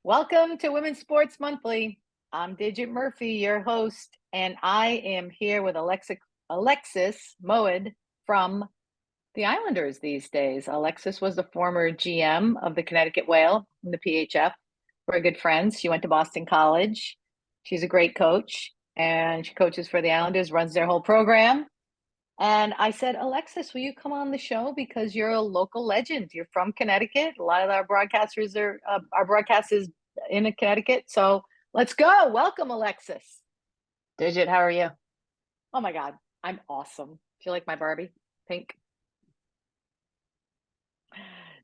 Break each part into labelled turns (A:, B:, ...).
A: Welcome to Women's Sports Monthly. I'm Digit Murphy, your host, and I am here with Alexis Moed from the Islanders these days. Alexis was the former GM of the Connecticut Whale in the PHF. We're good friends. She went to Boston College. She's a great coach, and she coaches for the Islanders, runs their whole program. And I said, Alexis, will you come on the show because you're a local legend? You're from Connecticut. A lot of our broadcasters are our broadcast is in Connecticut. So let's go. Welcome, Alexis.
B: Digit, how are you?
A: Oh my God, I'm awesome. Do you like my Barbie pink?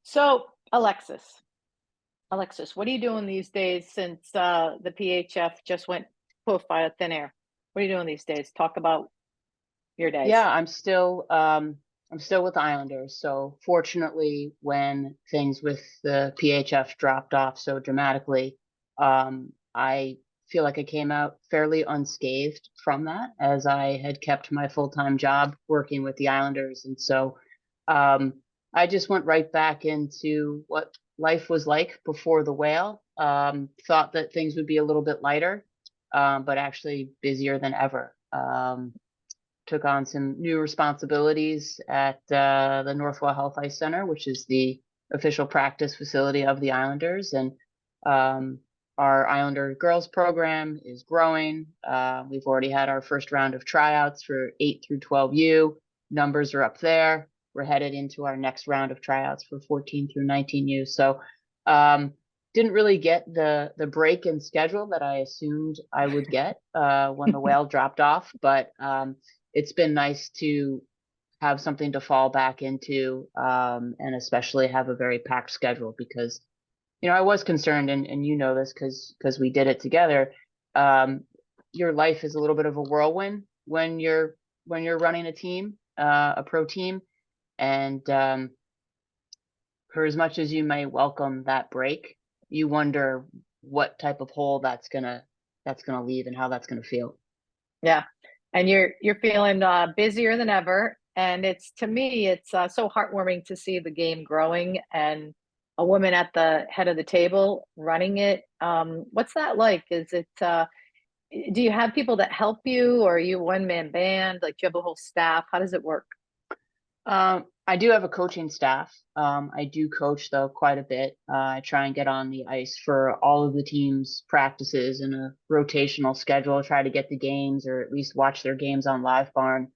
A: So Alexis, what are you doing these days since the PHF just went poof out of thin air? What are you doing these days? Talk about your days.
B: Yeah, I'm still with the Islanders. So fortunately, when things with the PHF dropped off so dramatically, I feel like I came out fairly unscathed from that, as I had kept my full-time job working with the Islanders. And so I just went right back into what life was like before the Whale. Thought that things would be a little bit lighter, but actually busier than ever. Took on some new responsibilities at the Northwell Health Ice Center, which is the official practice facility of the Islanders. And our Islander girls program is growing. We've already had our first round of tryouts for 8 through 12U. Numbers are up there. We're headed into our next round of tryouts for 14 through 19U. So didn't really get the break in schedule that I assumed I would get when the Whale dropped off, but it's been nice to have something to fall back into, and especially have a very packed schedule because, I was concerned, and you know this because we did it together. Your life is a little bit of a whirlwind when you're running a team, a pro team, and for as much as you may welcome that break, you wonder what type of hole that's gonna leave and how that's gonna feel.
A: Yeah. And you're feeling busier than ever. And to me, it's so heartwarming to see the game growing and a woman at the head of the table running it. What's that like? Do you have people that help you, or are you a one-man band? Like, do you have a whole staff? How does it work?
B: I do have a coaching staff. I do coach though quite a bit. I try and get on the ice for all of the team's practices in a rotational schedule. Try to get the games or at least watch their games on Live Barn.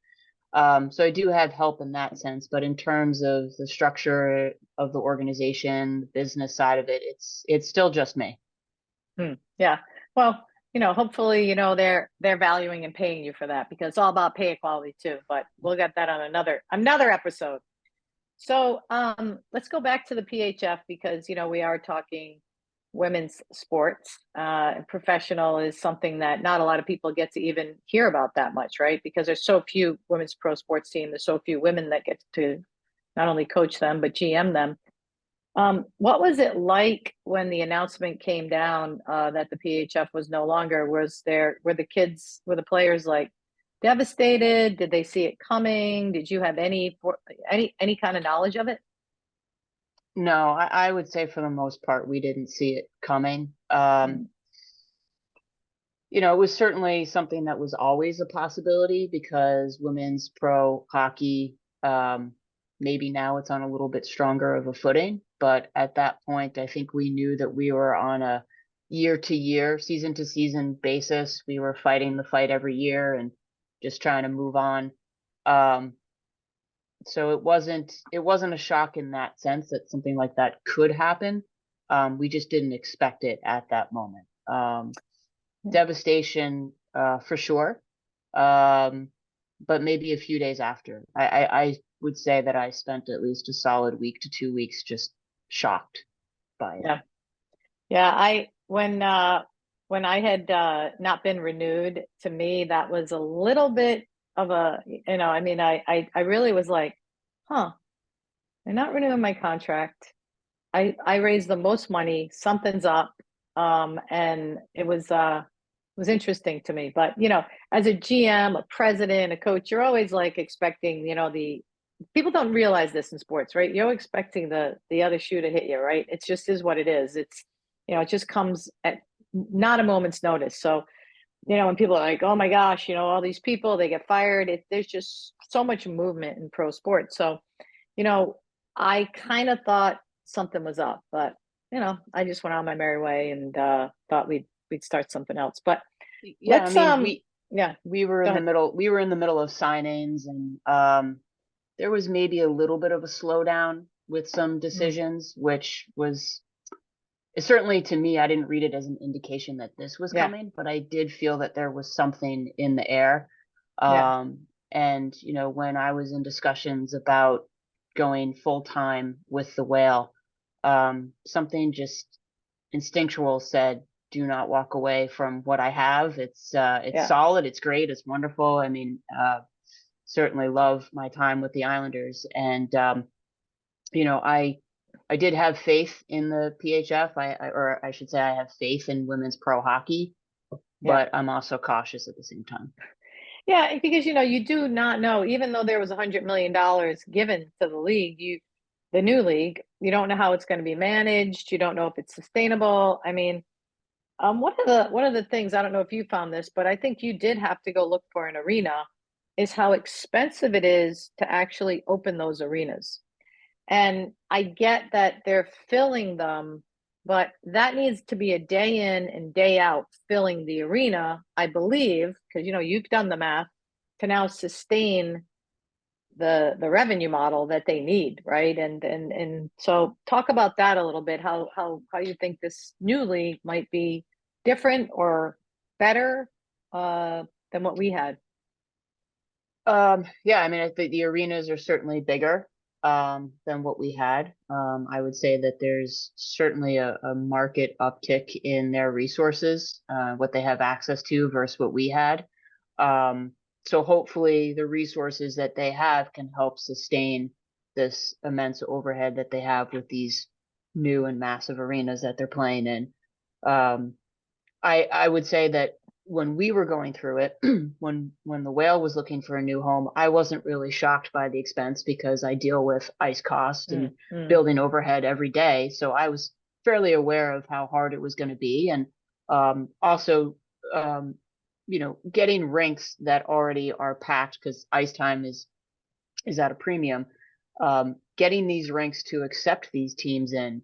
B: So I do have help in that sense. But in terms of the structure of the organization, the business side of it, it's still just me.
A: Yeah. Well, hopefully, they're valuing and paying you for that, because it's all about pay equality too. But we'll get that on another episode. So let's go back to the PHF because, we are talking women's sports. Professional is something that not a lot of people get to even hear about that much, right? Because there's so few women's pro sports team. There's so few women that get to not only coach them, but GM them. What was it like when the announcement came down that the PHF was no longer? Were the players like devastated? Did they see it coming? Did you have any kind of knowledge of it?
B: No, I would say for the most part, we didn't see it coming. It was certainly something that was always a possibility because women's pro hockey, maybe now it's on a little bit stronger of a footing. But at that point, I think we knew that we were on a year-to-year, season-to-season basis. We were fighting the fight every year and just trying to move on. So it wasn't a shock in that sense that something like that could happen. We just didn't expect it at that moment. Devastation for sure, but maybe a few days after. I would say that I spent at least a solid week to 2 weeks just shocked by it.
A: Yeah. When I had not been renewed, to me that was a little bit of a, I really was like, they're not renewing my contract. I raised the most money, something's up. And it was interesting to me. But as a GM, a president, a coach, you're always like expecting, the people don't realize this in sports, right? You're expecting the other shoe to hit you, right? It's just is what it is. it just comes at not a moment's notice. So, when people are like, oh my gosh, all these people, they get fired. There's just so much movement in pro sports. So, I kind of thought something was up, but, I just went on my merry way and thought we'd start something else. But
B: Yeah, I
A: let's,
B: mean, we
A: yeah,
B: we were
A: go
B: in the
A: ahead.
B: middle we were in the middle of signings, and there was maybe a little bit of a slowdown with some
A: Mm,
B: decisions, which was certainly, to me, I didn't read it as an indication that this was
A: yeah,
B: coming, but I did feel that there was something in the air.
A: yeah,
B: And when I was in discussions about going full time with the whale, something just instinctual said, "Do not walk away from what I have. It's
A: yeah.
B: solid. It's great. It's wonderful. I mean, certainly love my time with the Islanders, and I did have faith in the PHF. Or I should say, I have faith in women's pro hockey,
A: Yeah.
B: but I'm also cautious at the same time.
A: Yeah, because you do not know, even though there was $100 million given to the league, the new league, you don't know how it's going to be managed. You don't know if it's sustainable. I mean, one of the things, I don't know if you found this, but I think you did have to go look for an arena, is how expensive it is to actually open those arenas. And I get that they're filling them, but that needs to be a day in and day out filling the arena, I believe, because you've done the math to now sustain the revenue model that they need, right? And so talk about that a little bit, how you think this new league might be different or better than what we had.
B: Yeah, I mean, I think the arenas are certainly bigger than what we had. I would say that there's certainly a market uptick in their resources, what they have access to versus what we had. Um, so hopefully the resources that they have can help sustain this immense overhead that they have with these new and massive arenas that they're playing in. Um, I would say that when we were going through it, when the whale was looking for a new home, I wasn't really shocked by the expense because I deal with ice cost and
A: Mm, mm,
B: building overhead every day. So I was fairly aware of how hard it was going to be. And also, um, getting rinks that already are packed because ice time is at a premium. Getting these rinks to accept these teams in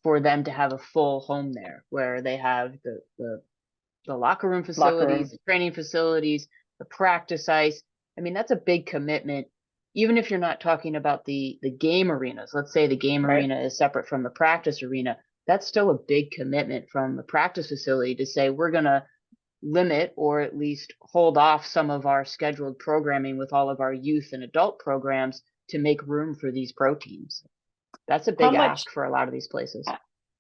B: for them to have a full home there where they have the locker room
A: locker
B: facilities,
A: room,
B: the training facilities, the practice ice. I mean, that's a big commitment. Even if you're not talking about the game arenas, let's say the game
A: right?
B: arena is separate from the practice arena, that's still a big commitment from the practice facility to say we're going to limit or at least hold off some of our scheduled programming with all of our youth and adult programs to make room for these pro teams. That's a
A: How
B: big
A: much?
B: ask for a lot of these places.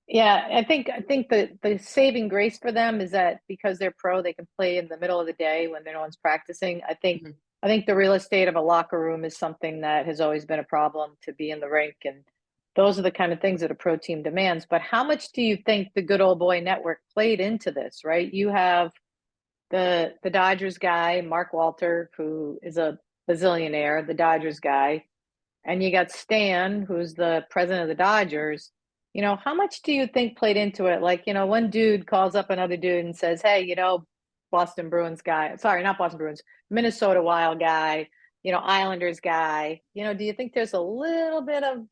A: Yeah, I think the saving grace for them is that because they're pro, they can play in the middle of the day when no one's practicing. I think
B: Mhm.
A: I think the real estate of a locker room is something that has always been a problem to be in the rink, and those are the kind of things that a pro team demands. But how much do you think the good old boy network played into this? Right, you have the Dodgers guy, Mark Walter, who is a bazillionaire, the Dodgers guy, and you got Stan, who's the president of the Dodgers. How much do you think played into it? Like, one dude calls up another dude and says, "Hey, Boston Bruins guy, sorry, not Boston Bruins, Minnesota Wild guy, Islanders guy." Do you think there's a little bit of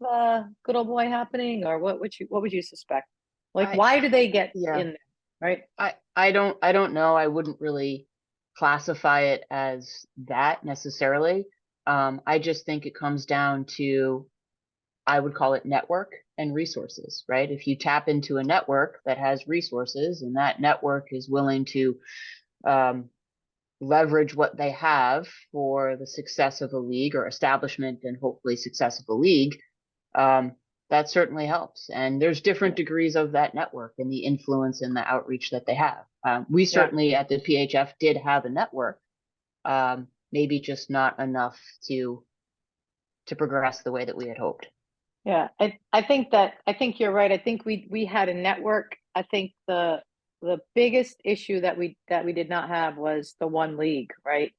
A: good old boy happening, or what would you suspect? Like,
B: I
A: why do they get
B: yeah.
A: in there, right?
B: I don't know. I wouldn't really classify it as that necessarily. I just think it comes down to, I would call it network and resources, right? If you tap into a network that has resources and that network is willing to um, leverage what they have for the success of a league or establishment and hopefully success of a league, um, that certainly helps. And there's different
A: Yeah,
B: degrees of that network and the influence and the outreach that they have. We
A: yeah,
B: certainly at the PHF did have a network, maybe just not enough to progress the way that we had hoped.
A: yeah. I think you're right. I think we had a network. I think the biggest issue that we did not have was the one league, right?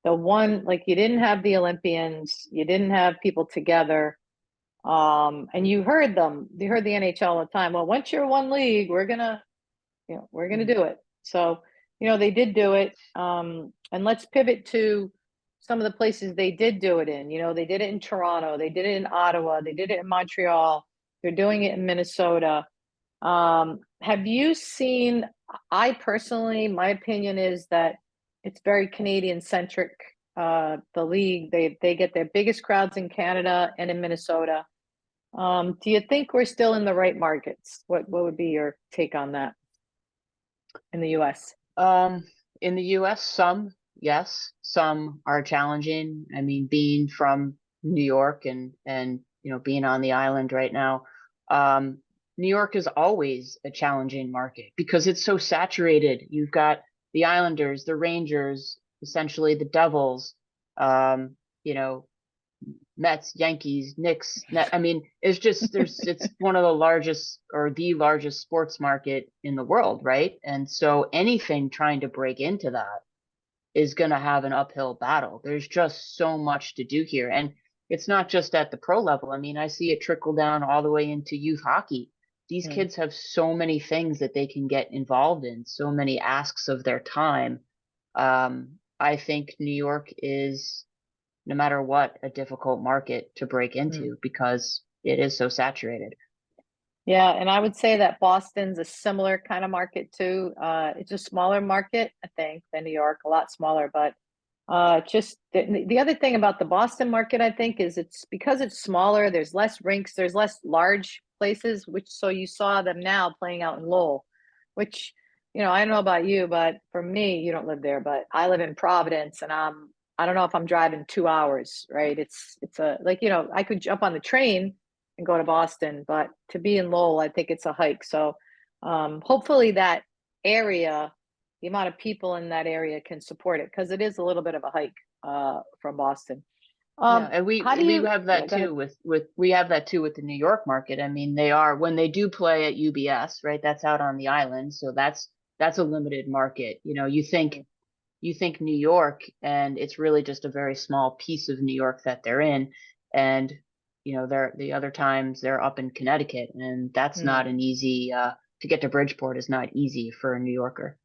A: The one, like, you didn't have the Olympians, you didn't have people together. And you heard the NHL all the time. Well, once you're one league, we're gonna do it. So, they did do it. And let's pivot to some of the places they did do it in. They did it in Toronto, they did it in Ottawa, they did it in Montreal, they're doing it in Minnesota. Have you seen, I personally, my opinion is that it's very Canadian centric. The league, they get their biggest crowds in Canada and in Minnesota. Do you think we're still in the right markets? What would be your take on that in the US?
B: In the US, some, yes, some are challenging. I mean, being from New York and being on the island right now, New York is always a challenging market because it's so saturated. You've got the Islanders, the Rangers, essentially the Devils, you know, Mets, Yankees, Knicks. I mean, it's one of the largest or the largest sports market in the world, right? And so anything trying to break into that is going to have an uphill battle. There's just so much to do here. And it's not just at the pro level. I mean, I see it trickle down all the way into youth hockey. These kids have so many things that they can get involved in, so many asks of their time. I think New York is, no matter what, a difficult market to break into because it is so saturated.
A: Yeah, and I would say that Boston's a similar kind of market too. It's a smaller market, I think, than New York, a lot smaller. But just the other thing about the Boston market, I think, is it's because it's smaller. There's less rinks. There's less large places. So you saw them now playing out in Lowell, which I don't know about you, but for me, you don't live there, but I live in Providence, and I don't know if I'm driving 2 hours, right? It's a like I could jump on the train and go to Boston, but to be in Lowell, I think it's a hike. So hopefully that area, the amount of people in that area can support it because it is a little bit of a hike from Boston.
B: Yeah, and
A: How do
B: we
A: you?
B: have
A: Yeah,
B: that
A: go ahead.
B: too with we have that too with the New York market. I mean, they are when they do play at UBS, right? That's out on the island, so that's a limited market. You think New York, and it's really just a very small piece of New York that they're in, and they're the other times they're up in Connecticut, and that's not
A: Hmm.
B: an easy to get to Bridgeport is not easy for a New Yorker.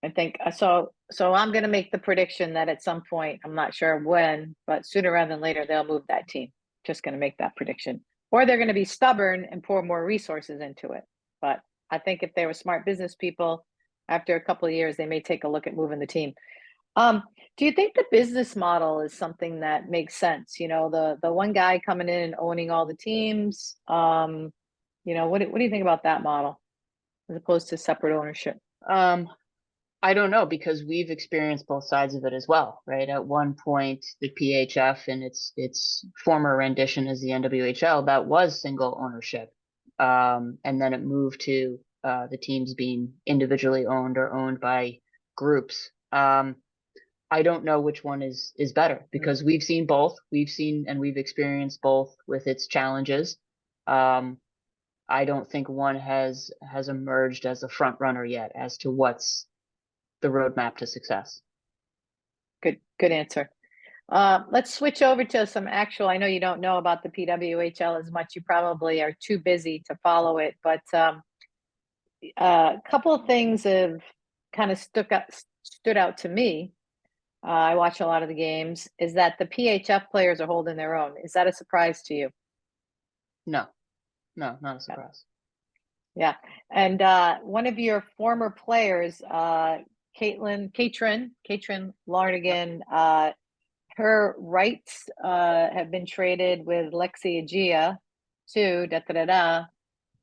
A: I think so. So I'm going to make the prediction that at some point, I'm not sure when, but sooner rather than later, they'll move that team. Just going to make that prediction, or they're going to be stubborn and pour more resources into it. But I think if they were smart business people, after a couple of years, they may take a look at moving the team. Do you think the business model is something that makes sense? The one guy coming in and owning all the teams. What do you think about that model as opposed to separate ownership?
B: Um, I don't know because we've experienced both sides of it as well, right? At one point, the PHF and its former rendition as the NWHL, that was single ownership, and then it moved to the teams being individually owned or owned by groups. I don't know which one is better
A: Mm.
B: because we've seen both. We've seen and we've experienced both with its challenges. Um, I don't think one has emerged as a front runner yet as to what's the roadmap to success.
A: Good answer. Let's switch over to some actual. I know you don't know about the PWHL as much. You probably are too busy to follow it, but a couple of things have kind of stood out to me. I watch a lot of the games. Is that the PHF players are holding their own? Is that a surprise to you?
B: No, no, not a
A: Yeah.
B: surprise.
A: Yeah. And one of your former players, Katrin
B: Yep.
A: Larnigan, her rights have been traded with Lexi Agia to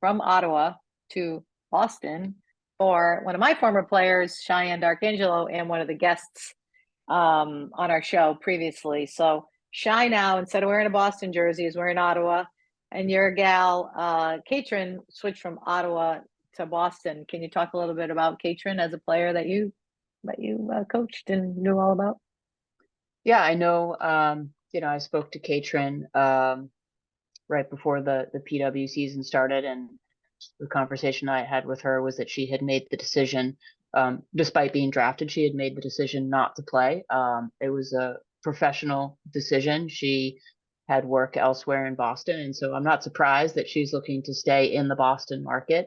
A: from Ottawa to Boston for one of my former players, Cheyenne D'Arcangelo, and one of the guests on our show previously. So Shy now, instead of wearing a Boston jersey, is wearing Ottawa. And your gal, Katrin, switched from Ottawa to Boston. Can you talk a little bit about Katrin as a player that you coached and knew all about?
B: Yeah, I know. I spoke to Katrin right before the PW season started, and the conversation I had with her was that she had made the decision, despite being drafted, she had made the decision not to play. It was a professional decision. She had work elsewhere in Boston. And so I'm not surprised that she's looking to stay in the Boston market.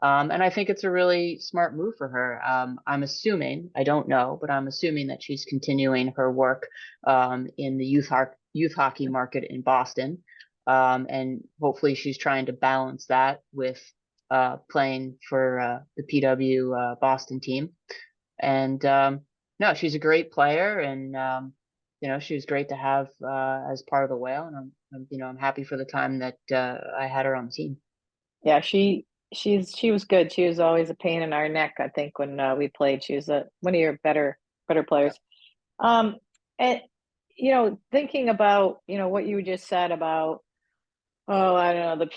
B: And I think it's a really smart move for her. I'm assuming, I don't know, but I'm assuming that she's continuing her work in the youth hockey market in Boston. And hopefully she's trying to balance that with playing for the PW Boston team. And no, she's a great player, and she was great to have as part of the Whale. And I'm happy for the time that I had her on the team.
A: Yeah, she was good. She was always a pain in our neck, I think, when we played. She was one of your better players. Um, and thinking about what you just said about, oh, I don't know, the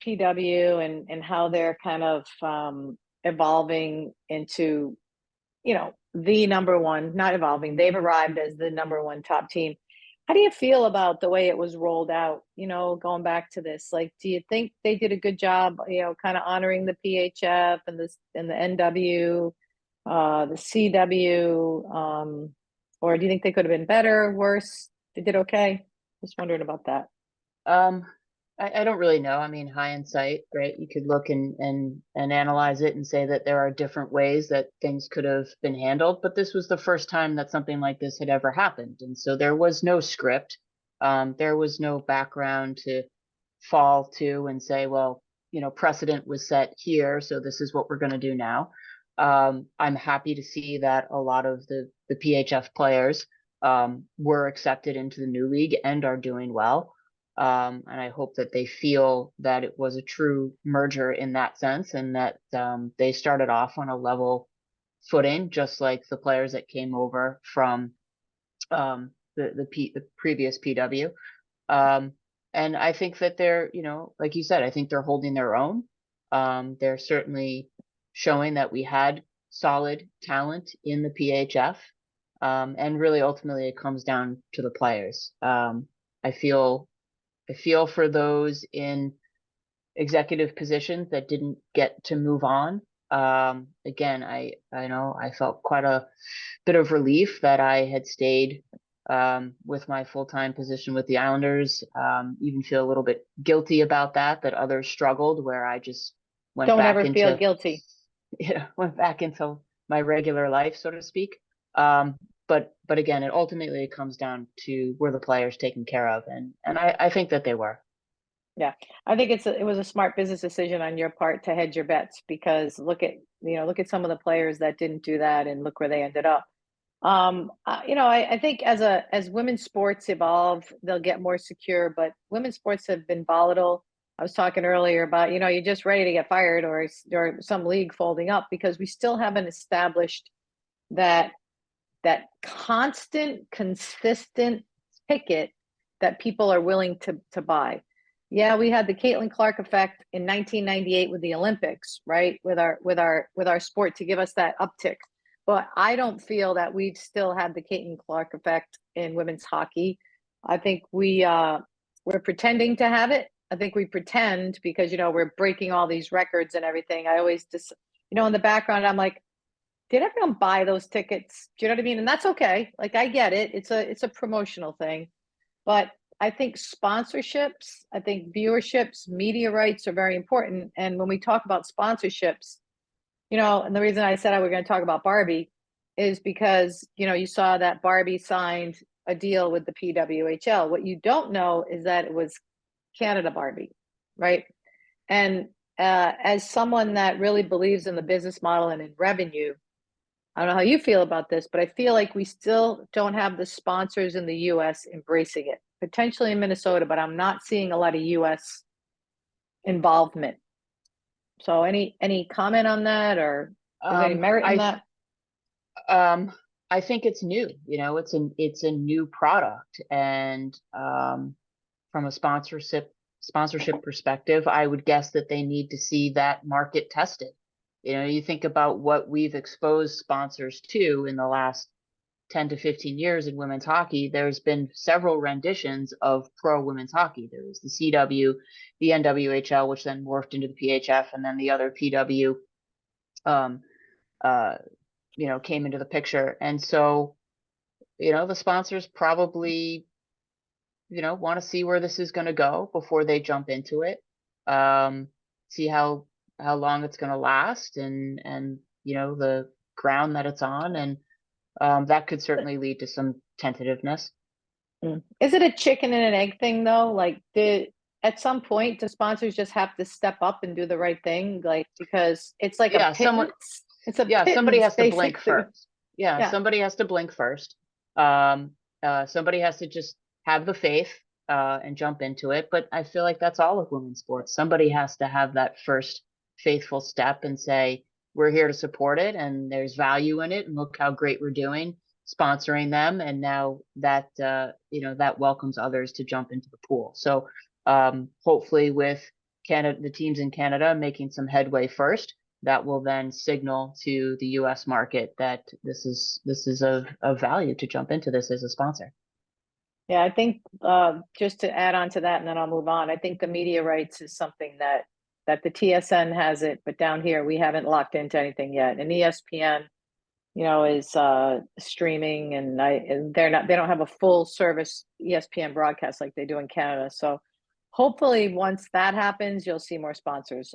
A: PW and how they're kind of evolving into, the number one, not evolving, they've arrived as the number one top team. How do you feel about the way it was rolled out, going back to this? Like, do you think they did a good job, kind of honoring the PHF and the NW, the CW, or do you think they could have been better, worse? They did okay. Just wondering about that.
B: Um, I don't really know. I mean, hindsight, right? You could look and analyze it and say that there are different ways that things could have been handled, but this was the first time that something like this had ever happened. And so there was no script. There was no background to fall to and say, well, precedent was set here, so this is what we're going to do now. I'm happy to see that a lot of the PHF players were accepted into the new league and are doing well. And I hope that they feel that it was a true merger in that sense, and that they started off on a level footing, just like the players that came over from the previous PW. And I think that they're, like you said, I think they're holding their own. They're certainly showing that we had solid talent in the PHF. And really, ultimately, it comes down to the players. I feel for those in executive positions that didn't get to move on. Again, I know I felt quite a bit of relief that I had stayed with my full-time position with the Islanders. Even feel a little bit guilty about that others struggled, where I just went
A: Don't
B: back
A: ever feel
B: into
A: guilty.
B: went back into my regular life, so to speak. But again, it ultimately comes down to were the players taken care of, and I think that they were.
A: Yeah, I think it was a smart business decision on your part to hedge your bets, because look at some of the players that didn't do that, and look where they ended up. I think as women's sports evolve, they'll get more secure, but women's sports have been volatile. I was talking earlier about, you're just ready to get fired, or some league folding up, because we still haven't established that constant, consistent ticket that people are willing to buy. Yeah, we had the Caitlin Clark effect in 1998 with the Olympics, right? With our sport, to give us that uptick. But I don't feel that we've still had the Caitlin Clark effect in women's hockey. I think we're pretending to have it. I think we pretend because we're breaking all these records and everything. I always just in the background, I'm like, did everyone buy those tickets? Do you know what I mean? And that's okay. Like, I get it. It's a promotional thing. But I think sponsorships, I think viewerships, media rights are very important. And when we talk about sponsorships, and the reason I said I were going to talk about Barbie is because, you saw that Barbie signed a deal with the PWHL. What you don't know is that it was Canada Barbie, right? And as someone that really believes in the business model and in revenue, I don't know how you feel about this, but I feel like we still don't have the sponsors in the US embracing it. Potentially in Minnesota, but I'm not seeing a lot of US involvement. So any comment on that, or is there any merit in that?
B: I think it's new. It's a new product, and from a sponsorship perspective, I would guess that they need to see that market tested. You think about what we've exposed sponsors to in the last 10 to 15 years in women's hockey. There's been several renditions of pro women's hockey. There was the CW, the NWHL, which then morphed into the PHF, and then the other PW came into the picture. And so, the sponsors probably want to see where this is going to go before they jump into it. See how long it's going to last, and the ground that it's on, and that could certainly lead to some tentativeness.
A: Is it a chicken and an egg thing though? Like, at some point, do sponsors just have to step up and do the right thing? Like, because it's like a
B: Yeah,
A: pittance. It's a
B: somebody
A: pittance,
B: has to blink
A: basically.
B: first. Yeah,
A: Yeah.
B: somebody has to blink first. Somebody has to just have the faith and jump into it. But I feel like that's all with women's sports. Somebody has to have that first faithful step and say, we're here to support it, and there's value in it, and look how great we're doing sponsoring them. And now that that welcomes others to jump into the pool. So hopefully with Canada, the teams in Canada making some headway first, that will then signal to the U.S. market that this is of value to jump into this as a sponsor.
A: Yeah, I think just to add on to that, and then I'll move on. I think the media rights is something that the TSN has it, but down here we haven't locked into anything yet. And ESPN, is streaming, and they don't have a full service ESPN broadcast like they do in Canada. So hopefully once that happens, you'll see more sponsors.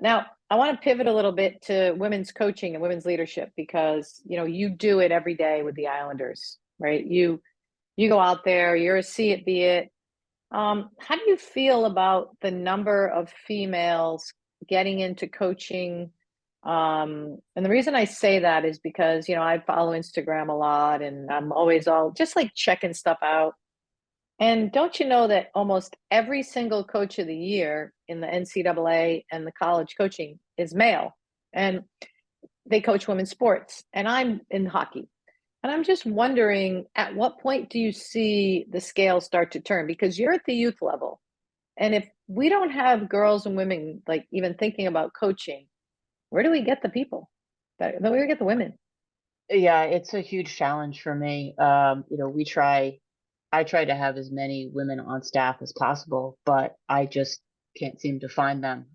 A: Now I want to pivot a little bit to women's coaching and women's leadership, because you do it every day with the Islanders, right? You go out there, you're a see it, be it. How do you feel about the number of females getting into coaching? And the reason I say that is because, I follow Instagram a lot, and I'm always all just like checking stuff out. And don't you know that almost every single coach of the year in the NCAA and the college coaching is male, and they coach women's sports, and I'm in hockey. And I'm just wondering, at what point do you see the scale start to turn? Because you're at the youth level. And if we don't have girls and women, like, even thinking about coaching, where do we get the people? Where do we get the women?
B: Yeah, it's a huge challenge for me. I try to have as many women on staff as possible, but I just can't seem to find them.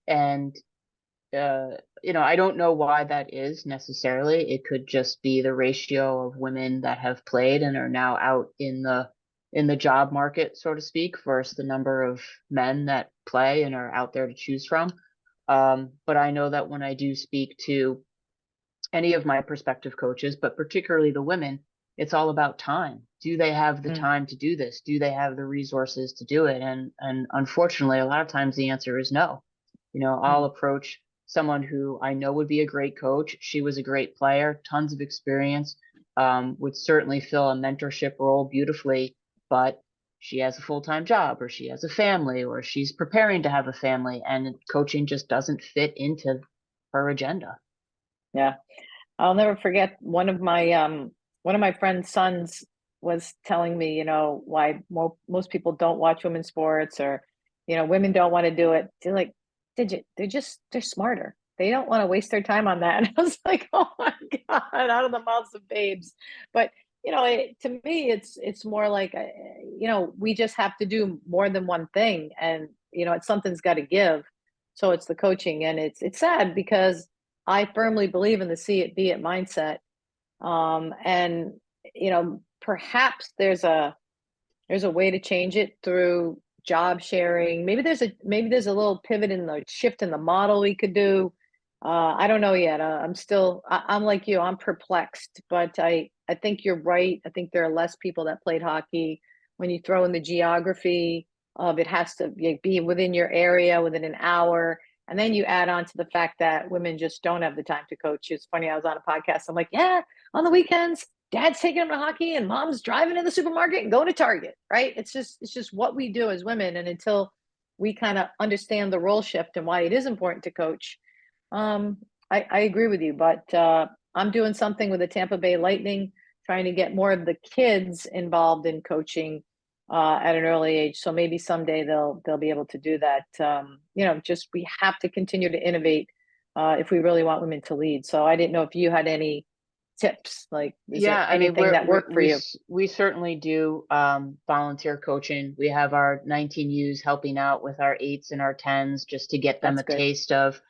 B: And I don't know why that is necessarily. It could just be the ratio of women that have played and are now out in the job market, so to speak, versus the number of men that play and are out there to choose from. But I know that when I do speak to any of my prospective coaches, but particularly the women, it's all about time. Do they have the time to do this? Do they have the resources to do it? And unfortunately, a lot of times the answer is no. I'll approach someone who I know would be a great coach. She was a great player, tons of experience, would certainly fill a mentorship role beautifully, but she has a full-time job, or she has a family, or she's preparing to have a family, and coaching just doesn't fit into her agenda.
A: Yeah. I'll never forget one of my friend's sons was telling me, why most people don't watch women's sports, or, women don't want to do it. They're like, they're smarter. They don't want to waste their time on that. And I was like, oh my God, out of the mouths of babes. But, to me, it's more like, we just have to do more than one thing. And, something's got to give. So it's the coaching. And it's sad, because I firmly believe in the see it, be it mindset. And perhaps there's a way to change it through job sharing. Maybe there's a little pivot in the shift in the model we could do. I don't know yet. I'm like you. I'm perplexed, but I think you're right. I think there are less people that played hockey. When you throw in the geography of, it has to be within your area within an hour. And then you add on to the fact that women just don't have the time to coach. It's funny. I was on a podcast. I'm like, yeah, on the weekends, dad's taking them to hockey and mom's driving to the supermarket and going to Target, right? It's just what we do as women. And until we kind of understand the role shift and why it is important to coach, I agree with you. But I'm doing something with the Tampa Bay Lightning, trying to get more of the kids involved in coaching at an early age. So maybe someday they'll be able to do that. Just, we have to continue to innovate if we really want women to lead. So I didn't know if you had any tips, like, is there anything that worked for you?
B: We certainly do volunteer coaching. We have our 19Us helping out with our 8s and our 10s, just to get them
A: That's
B: a
A: good.
B: taste of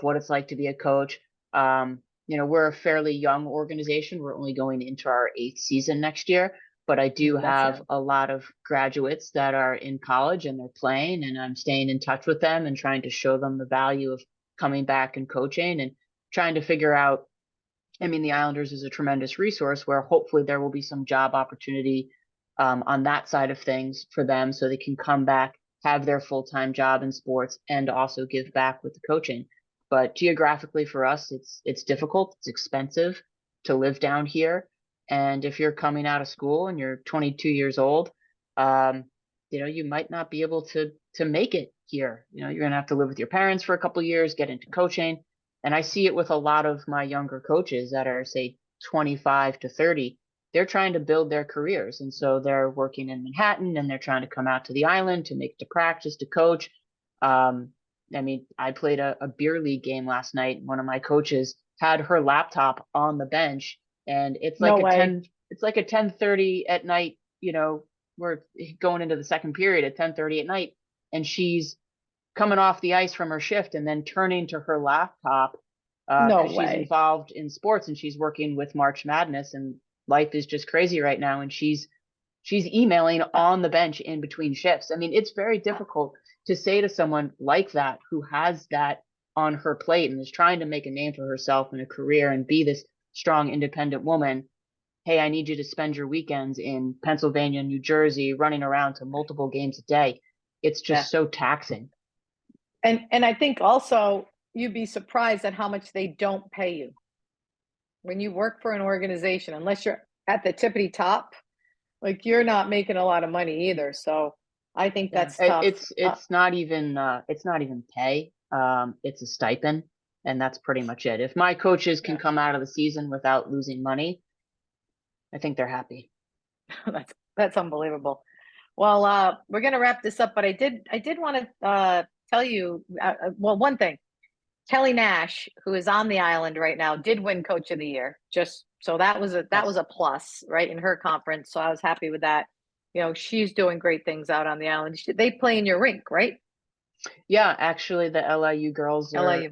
B: what it's like to be a coach. We're a fairly young organization. We're only going into our 8th season next year. but I do
A: That's
B: have
A: it.
B: a lot of graduates that are in college and they're playing, and I'm staying in touch with them and trying to show them the value of coming back and coaching and trying to figure out. I mean, the Islanders is a tremendous resource where hopefully there will be some job opportunity on that side of things for them so they can come back, have their full-time job in sports, and also give back with the coaching. But geographically for us, it's difficult. It's expensive to live down here. And if you're coming out of school and you're 22 years old, you might not be able to make it here. You're going to have to live with your parents for a couple of years, get into coaching. And I see it with a lot of my younger coaches that are, say, 25 to 30. They're trying to build their careers. And so they're working in Manhattan and they're trying to come out to the island to make to practice, to coach. I mean, I played a beer league game last night. One of my coaches had her laptop on the bench, and it's
A: No
B: like a
A: way.
B: 10:30 at night. We're going into the second period at 10:30 at night, and she's coming off the ice from her shift and then turning to her laptop
A: No
B: because she's
A: way.
B: involved in sports and she's working with March Madness, and life is just crazy right now. And she's emailing on the bench in between shifts. I mean, it's very difficult to say to someone like that who has that on her plate and is trying to make a name for herself in a career and be this strong, independent woman. Hey, I need you to spend your weekends in Pennsylvania, New Jersey, running around to multiple games a day. It's
A: Yeah.
B: just so taxing.
A: And I think also you'd be surprised at how much they don't pay you when you work for an organization, unless you're at the tippity top, like you're not making a lot of money either. So I think
B: Yeah,
A: that's tough.
B: it's not even pay. It's a stipend, and that's pretty much it. If my coaches can
A: Yeah,
B: come out of the season without losing money, I think they're happy.
A: that's unbelievable. Well, we're gonna wrap this up, but I did want to tell you, well, one thing. Kelly Nash, who is on the island right now, did win Coach of the Year. Just so that was
B: Yes.
A: a plus, right, in her conference. So I was happy with that. She's doing great things out on the island. They play in your rink, right?
B: Yeah, actually, the LIU girls are
A: LIU.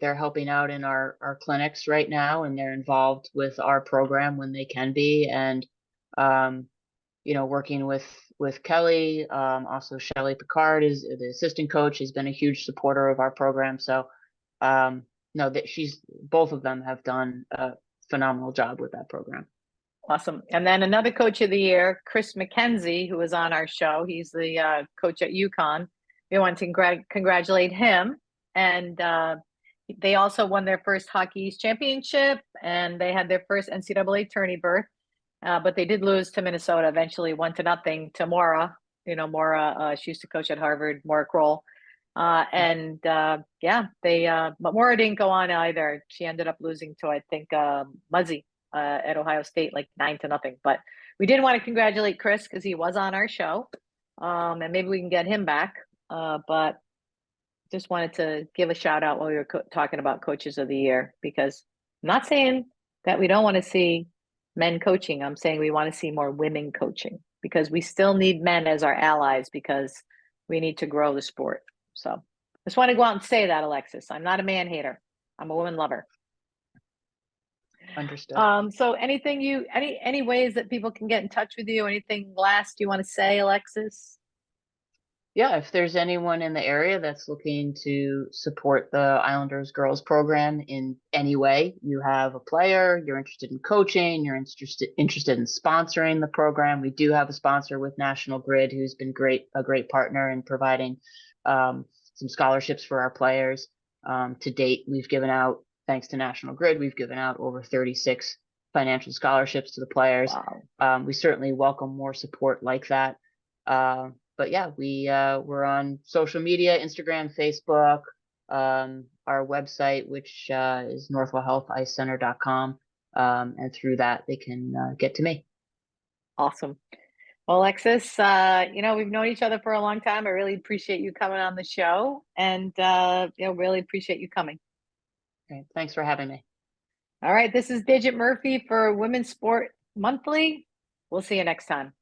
B: they're helping out in our clinics right now, and they're involved with our program when they can be, and um, working with Kelly. Also, Shelley Picard is the assistant coach. Has been a huge supporter of our program. So, no, that she's both of them have done a phenomenal job with that program.
A: Awesome. And then another Coach of the Year, Chris McKenzie, who was on our show. He's the coach at UConn. We want to congratulate him. And they also won their first Hockey East championship, and they had their first NCAA tourney berth. But they did lose to Minnesota eventually, 1-0 to Maura. Maura, she used to coach at Harvard, Maura Kroll. Yeah, but Maura didn't go on either. She ended up losing to, I think, Muzzy at Ohio State, like 9-0. But we did want to congratulate Chris because he was on our show, and maybe we can get him back. But just wanted to give a shout out while we were talking about coaches of the year, because I'm not saying that we don't want to see men coaching. I'm saying we want to see more women coaching, because we still need men as our allies, because we need to grow the sport. So just want to go out and say that, Alexis. I'm not a man hater. I'm a woman lover.
B: Understood.
A: So any ways that people can get in touch with you? Anything last you want to say, Alexis?
B: Yeah, if there's anyone in the area that's looking to support the Islanders girls program in any way, you have a player, you're interested in coaching, you're interested in sponsoring the program. We do have a sponsor with National Grid who's been a great partner in providing some scholarships for our players. To date, we've given out, thanks to National Grid, we've given out over 36 financial scholarships to the players.
A: Wow.
B: We certainly welcome more support like that. But yeah, we're on social media, Instagram, Facebook, our website, which is northwellhealthicecenter.com. And through that, they can get to me.
A: Awesome. Well, Alexis, we've known each other for a long time. I really appreciate you coming on the show, and really appreciate you coming.
B: Okay, thanks for having me.
A: All right, this is Digit Murphy for Women's Sport Monthly. We'll see you next time.